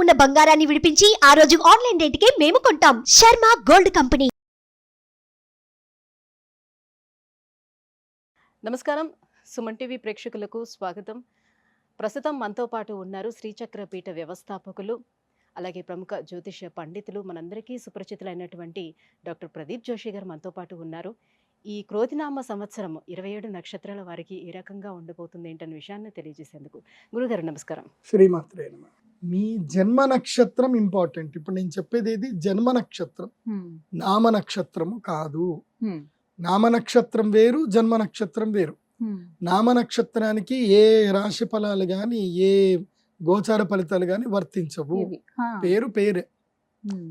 ఉన్న బంగారాన్ని విడిపించి ఆ రోజు ఆన్లైన్ రేటుకే మేము కొంటాం. Sharma gold company. నమస్కారం, సుమన్ టీవీ ప్రేక్షకులకు స్వాగతం. ప్రస్తుతం మనతో పాటు ఉన్నారు శ్రీచక్రపీఠ వ్యవస్థాపకులు, అలాగే ప్రముఖ జ్యోతిష్య పండితులు, మనందరికీ సుపరిచితులైనటువంటి డాక్టర్ ప్రదీప్ జోషి గారు మనతో పాటు ఉన్నారు. ఈ క్రోధినామ సంవత్సరం 27 నక్షత్రాల వారికి ఏ రకంగా ఉండబోతుంది ఏంటనే విషయాన్ని తెలియజేసేందుకు గురుగారు నమస్కారం. శ్రీమాత్రే నమః. మీ జన్మ నక్షత్రం ఇంపార్టెంట్. ఇప్పుడు నేను చెప్పేది ఏది, జన్మ నక్షత్రం, నామ నక్షత్రము కాదు. నామ నక్షత్రం వేరు, జన్మ నక్షత్రం వేరు. నామ నక్షత్రానికి ఏ రాశి ఫలాలు కానీ ఏ గోచార ఫలితాలు కానీ వర్తించవు. పేరు పేరే,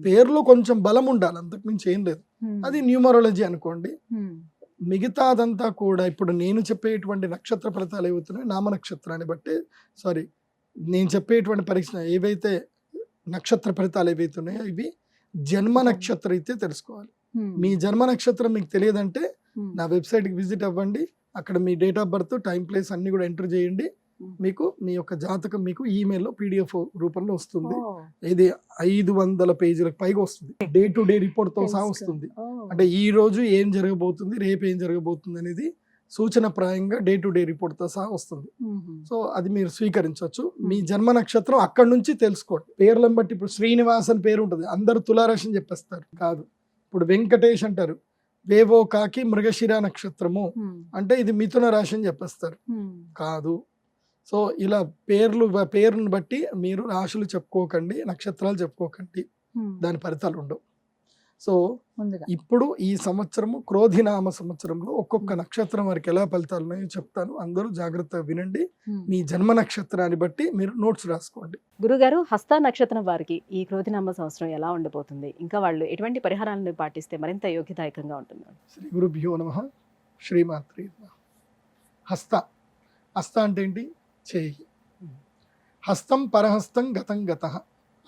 పేరులో కొంచెం బలం ఉండాలి, అంతకుమించి ఏం లేదు. అది న్యూమరాలజీ అనుకోండి. మిగతాదంతా కూడా ఇప్పుడు నేను చెప్పేటువంటి నక్షత్ర ఫలితాలు ఏవవుతున్నాయి నామ నక్షత్రాన్ని బట్టి, నేను చెప్పేటువంటి పరీక్ష ఏవైతే నక్షత్ర ఫలితాలు ఏవైతున్నాయో ఇవి జన్మ నక్షత్రం అయితే తెలుసుకోవాలి. మీ జన్మ నక్షత్రం మీకు తెలియదంటే నా వెబ్సైట్కి విజిట్ అవ్వండి. అక్కడ మీ date of birth, time, place అన్ని కూడా ఎంటర్ చేయండి. మీకు మీ యొక్క జాతకం మీకు ఈమెయిల్లో PDF రూపంలో వస్తుంది. ఇది 500 పేజీలకు పైగా వస్తుంది. డే టు డే రిపోర్ట్తో సహా వస్తుంది. అంటే ఈ రోజు ఏం జరగబోతుంది, రేపు ఏం జరగబోతుంది అనేది సూచన ప్రాయంగా డే టు డే రిపోర్ట్తో సహా వస్తుంది. సో అది మీరు స్వీకరించవచ్చు. మీ జన్మ నక్షత్రం అక్కడి నుంచి తెలుసుకోండి. పేర్లను బట్టి ఇప్పుడు శ్రీనివాస్ అని పేరు ఉంటుంది, అందరూ తులారాశి అని చెప్పేస్తారు. కాదు. ఇప్పుడు వెంకటేష్ అంటారు, వేవో కాకి మృగశిర నక్షత్రము అంటే ఇది మిథున రాశి అని చెప్పేస్తారు. కాదు. సో ఇలా పేరును బట్టి మీరు రాశులు చెప్పుకోకండి, నక్షత్రాలు చెప్పుకోకండి, దాని ఫలితాలు ఉండవు. సో ఇప్పుడు ఈ సంవత్సరము క్రోధినామ సంవత్సరంలో ఒక్కొక్క నక్షత్రం వారికి ఎలా ఫలితాలు ఉన్నాయో చెప్తాను. అందరూ జాగ్రత్తగా వినండి. మీ జన్మ నక్షత్రాన్ని బట్టి మీరు నోట్స్ రాసుకోండి. గురుగారు, హస్త నక్షత్రం వారికి ఈ క్రోధినామ సంవత్సరం ఎలా ఉండబోతుంది, ఇంకా వాళ్ళు ఎటువంటి పరిహారాలను పాటిస్తే మరింత యోగ్యదాయకంగా ఉంటుంది? శ్రీ గురుభ్యో నమః. శ్రీమాత్రే నమః. హస్త అంటే ఏంటి? చేయి. హస్తం పరహస్తం గతం గతః.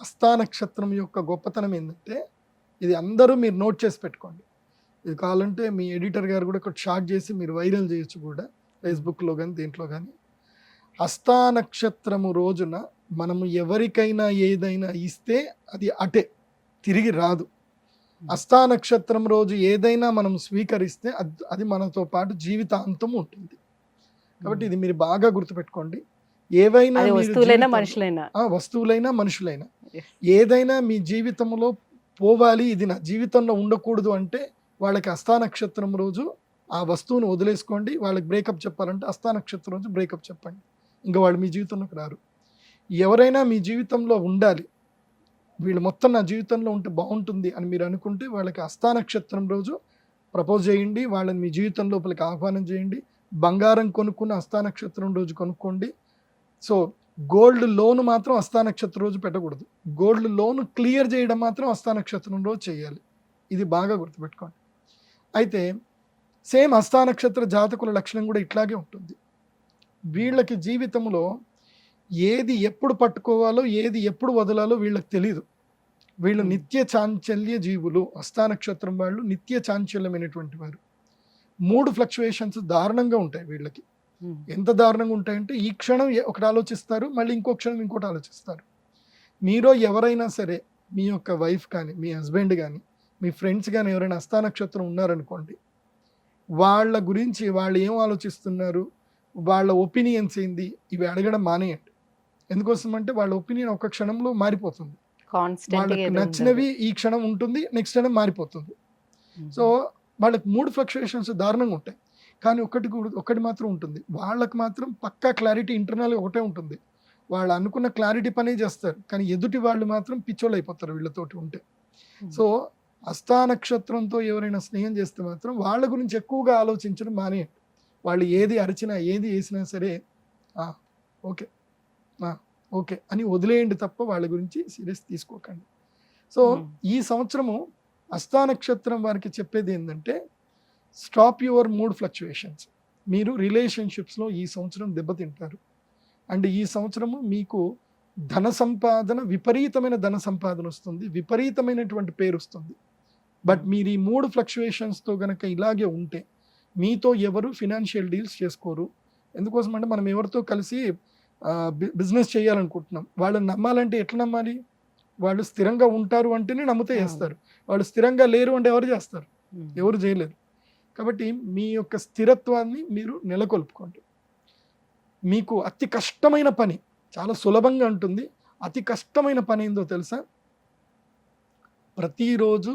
హస్త నక్షత్రం యొక్క గొప్పతనం ఏంటంటే, ఇది అందరూ మీరు నోట్ చేసి పెట్టుకోండి. ఇది కావాలంటే మీ ఎడిటర్ గారు కూడా ఒకటి షార్ట్ చేసి మీరు వైరల్ చేయొచ్చు కూడా, ఫేస్బుక్లో కానీ దేంట్లో కానీ. హస్త నక్షత్రము రోజున మనము ఎవరికైనా ఏదైనా ఇస్తే అది అటే తిరిగి రాదు. హస్త నక్షత్రం రోజు ఏదైనా మనం స్వీకరిస్తే అది మనతో పాటు జీవితాంతం ఉంటుంది. కాబట్టి ఇది మీరు బాగా గుర్తుపెట్టుకోండి. ఏవైనా వస్తువులైనా మనుషులైనా ఏదైనా మీ జీవితంలో పోవాలి, ఇది నా జీవితంలో ఉండకూడదు అంటే వాళ్ళకి హస్త నక్షత్రం రోజు ఆ వస్తువును వదిలేసుకోండి. వాళ్ళకి బ్రేకప్ చెప్పాలంటే హస్త నక్షత్రం రోజు బ్రేకప్ చెప్పండి. ఇంకా వాళ్ళు మీ జీవితంలోకి రారు. ఎవరైనా మీ జీవితంలో ఉండాలి, వీళ్ళు మొత్తం నా జీవితంలో ఉంటే బాగుంటుంది అని మీరు అనుకుంటే వాళ్ళకి హస్త నక్షత్రం రోజు ప్రపోజ్ చేయండి. వాళ్ళని మీ జీవితం లోపలికి ఆహ్వానం చేయండి. బంగారం కొనుక్కున్న హస్త నక్షత్రం రోజు కొనుక్కోండి. సో గోల్డ్ లోన్ మాత్రం హస్త నక్షత్రం రోజు పెట్టకూడదు. గోల్డ్ లోన్ క్లియర్ చేయడం మాత్రం హస్త నక్షత్రం రోజు చేయాలి. ఇది బాగా గుర్తుపెట్టుకోండి. అయితే సేమ్ హస్త నక్షత్ర జాతకుల లక్షణం కూడా ఇట్లాగే ఉంటుంది. వీళ్ళకి జీవితంలో ఏది ఎప్పుడు పట్టుకోవాలో ఏది ఎప్పుడు వదలాలో వీళ్ళకి తెలీదు. వీళ్ళు నిత్య చాంచల్య జీవులు. హస్త నక్షత్రం వాళ్ళు నిత్య చాంచల్యమైనటువంటి వారు. 3 ఫ్లక్చువేషన్స్ దారుణంగా ఉంటాయి వీళ్ళకి. ఎంత దారుణంగా ఉంటాయంటే, ఈ క్షణం ఒకటి ఆలోచిస్తారు, మళ్ళీ ఇంకో క్షణం ఇంకోటి ఆలోచిస్తారు. మీరు ఎవరైనా సరే, మీ యొక్క వైఫ్ కానీ మీ హస్బెండ్ కానీ మీ ఫ్రెండ్స్ కానీ ఎవరైనా హస్త నక్షత్రం ఉన్నారనుకోండి, వాళ్ళ గురించి వాళ్ళు ఏం ఆలోచిస్తున్నారు, వాళ్ళ ఒపీనియన్స్ ఏంది, ఇవి అడగడం మానేయండి. ఎందుకోసం అంటే వాళ్ళ ఒపీనియన్ ఒక క్షణంలో మారిపోతుంది. వాళ్ళకి నచ్చినవి ఈ క్షణం ఉంటుంది, నెక్స్ట్ క్షణం మారిపోతుంది. సో వాళ్ళకి 3 ఫ్లక్చుయేషన్స్ దారుణంగా ఉంటాయి. కానీ ఒకటి మాత్రం ఉంటుంది, వాళ్ళకి మాత్రం పక్కా క్లారిటీ ఇంటర్నల్గా ఒకటే ఉంటుంది. వాళ్ళు అనుకున్న క్లారిటీ పనే చేస్తారు, కానీ ఎదుటి వాళ్ళు మాత్రం పిచ్చోళ్ళు అయిపోతారు వీళ్ళతోటి ఉంటే. సో హస్త నక్షత్రంతో ఎవరైనా స్నేహం చేస్తే మాత్రం వాళ్ళ గురించి ఎక్కువగా ఆలోచించడం మానేయండి. వాళ్ళు ఏది అరిచినా ఏది వేసినా సరే ఓకే ఓకే అని వదిలేయండి తప్ప వాళ్ళ గురించి సీరియస్ తీసుకోకండి. సో ఈ సంవత్సరము హస్త నక్షత్రం వారికి చెప్పేది ఏంటంటే, స్టాప్ యువర్ మూడ్ ఫ్లక్చుయేషన్స్. మీరు రిలేషన్షిప్స్లో ఈ సంవత్సరం దెబ్బతింటారు. అండ్ ఈ సంవత్సరము మీకు ధన సంపాదన, విపరీతమైన ధన సంపాదన వస్తుంది, విపరీతమైనటువంటి పేరు వస్తుంది. బట్ మీరు ఈ 3 ఫ్లక్చుయేషన్స్తో కనుక ఇలాగే ఉంటే మీతో ఎవరు ఫినాన్షియల్ డీల్స్ చేసుకోరు. ఎందుకోసం అంటే మనం ఎవరితో కలిసి బిజినెస్ చేయాలనుకుంటున్నాం, వాళ్ళని నమ్మాలంటే ఎట్లా నమ్మాలి? వాళ్ళు స్థిరంగా ఉంటారు అంటేనే నమ్మితే చేస్తారు. వాళ్ళు స్థిరంగా లేరు అంటే ఎవరు చేస్తారు? ఎవరు చేయలేరు. కాబట్టి మీ యొక్క స్థిరత్వాన్ని మీరు నెలకొల్పుకోండి. మీకు అతి కష్టమైన పని, చాలా సులభంగా ఉంటుంది, అతి కష్టమైన పని ఏందో తెలుసా? ప్రతిరోజు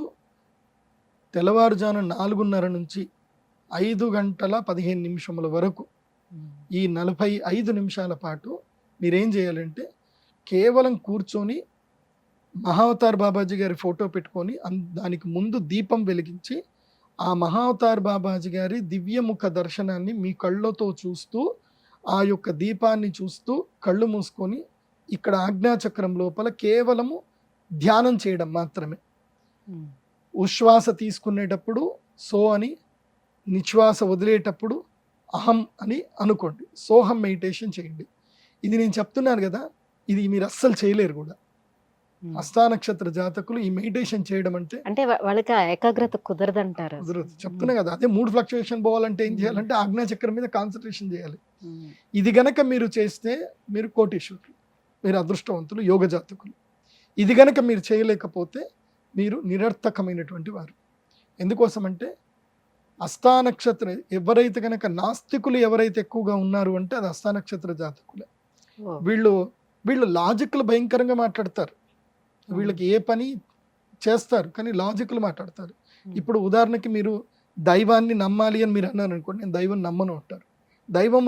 తెల్లవారుజాము 4:30 నుంచి 5:15 వరకు ఈ 45 నిమిషాల పాటు మీరేం చేయాలంటే కేవలం కూర్చొని మహావతార్ బాబాజీ గారి ఫోటో పెట్టుకొని దానికి ముందు దీపం వెలిగించి ఆ మహావతార్ బాబాజీ గారి దివ్యముఖ దర్శనాన్ని మీ కళ్ళతో చూస్తూ, ఆ యొక్క దీపాన్ని చూస్తూ కళ్ళు మూసుకొని ఇక్కడ ఆజ్ఞాచక్రం లోపల కేవలము ధ్యానం చేయడం మాత్రమే. ఉశ్వాస తీసుకునేటప్పుడు సో అని, నిశ్వాస వదిలేటప్పుడు అహం అని అనుకోండి. సోహం మెడిటేషన్ చేయండి. ఇది నేను చెప్తున్నాను కదా, ఇది మీరు అస్సలు చేయలేరు కూడా. హస్తా నక్షత్ర జాతకులు ఈ మెడిటేషన్ చేయడం అంటే వాళ్ళకి ఏకాగ్రత కుదరదంటారు. కుదరదు. చెప్తున్నా కదా, అదే మూడ్ ఫ్లక్చుయేషన్ పోవాలంటే ఏం చేయాలంటే ఆజ్ఞాచక్రం మీద కాన్సన్ట్రేషన్ చేయాలి. ఇది గనక మీరు చేస్తే మీరు కోటీశ్వరులు, మీరు అదృష్టవంతులు, యోగ జాతకులు. ఇది గనక మీరు చేయలేకపోతే మీరు నిరర్థకమైనటువంటి వారు. ఎందుకోసం అంటే హస్తా నక్షత్ర ఎవరైతే కనుక నాస్తికులు ఎవరైతే ఎక్కువగా ఉన్నారు అంటే అది హస్తా నక్షత్ర జాతకులే. వీళ్ళు లాజిక్లు భయంకరంగా మాట్లాడతారు. వీళ్ళకి ఏ పని చేస్తారు కానీ లాజిక్లు మాట్లాడతారు. ఇప్పుడు ఉదాహరణకి మీరు దైవాన్ని నమ్మాలి అని మీరు అన్నారు అనుకోండి, నేను దైవం నమ్మను అంటారు. దైవం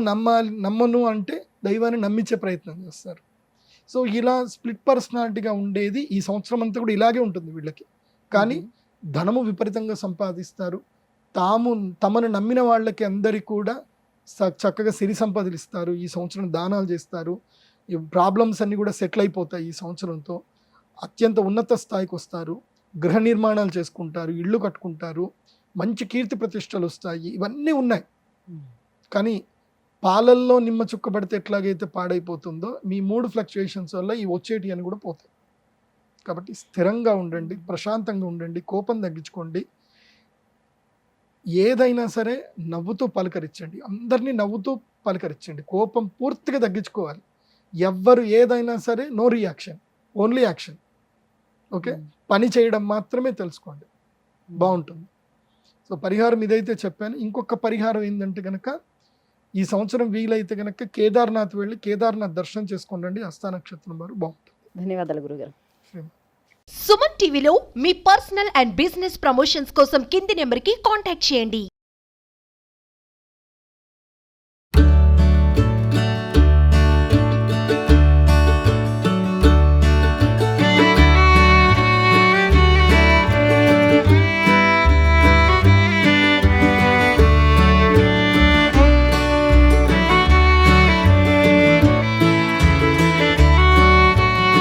నమ్మను అంటే దైవాన్ని నమ్మించే ప్రయత్నం చేస్తారు. సో ఇలా స్ప్లిట్ పర్సనాలిటీగా ఉండేది ఈ సంవత్సరం అంతా కూడా ఇలాగే ఉంటుంది వీళ్ళకి. కానీ ధనము విపరీతంగా సంపాదిస్తారు. తమను నమ్మిన వాళ్ళకి అందరికీ కూడా చక్కగా సిరి సంపదలు ఇస్తారు. ఈ సంవత్సరం దానాలు చేస్తారు. ఈ ప్రాబ్లమ్స్ అన్నీ కూడా సెటిల్ అయిపోతాయి ఈ సంవత్సరంతో. అత్యంత ఉన్నత స్థాయికి వస్తారు. గృహ నిర్మాణాలు చేసుకుంటారు, ఇళ్ళు కట్టుకుంటారు, మంచి కీర్తి ప్రతిష్టలు వస్తాయి. ఇవన్నీ ఉన్నాయి. కానీ పాలల్లో నిమ్మ చుక్క పడితే ఎట్లాగైతే పాడైపోతుందో మీ మూడు ఫ్లక్చుయేషన్స్ వల్ల ఈ వచ్చేటి అని కూడా పోతాయి. కాబట్టి స్థిరంగా ఉండండి, ప్రశాంతంగా ఉండండి, కోపం తగ్గించుకోండి. ఏదైనా సరే నవ్వుతూ పలకరించండి, అందరినీ నవ్వుతూ పలకరించండి. కోపం పూర్తిగా తగ్గించుకోవాలి. ఎవ్వరు ఏదైనా సరే no reaction, only action. Okay, పని చేయడం మాత్రమే తెలుసుకోండి, బాగుంటుంది. సో పరిహారం ఇదైతే చెప్పాను. ఇంకొక పరిహారం ఏంటంటే కనుక ఈ సంవత్సరం వీలైతే కనుక కేదార్నాథ్ వెళ్ళి కేదార్నాథ్ దర్శనం చేసుకోండి. హస్తా నక్షత్రం వారు బాగుంటుంది. ధన్యవాదాలు గురుగారు. సుమన్ టీవీలో మీ పర్సనల్ అండ్ బిజినెస్ ప్రమోషన్స్ కోసం కింది నెంబర్కి కాంటాక్ట్ చేయండి.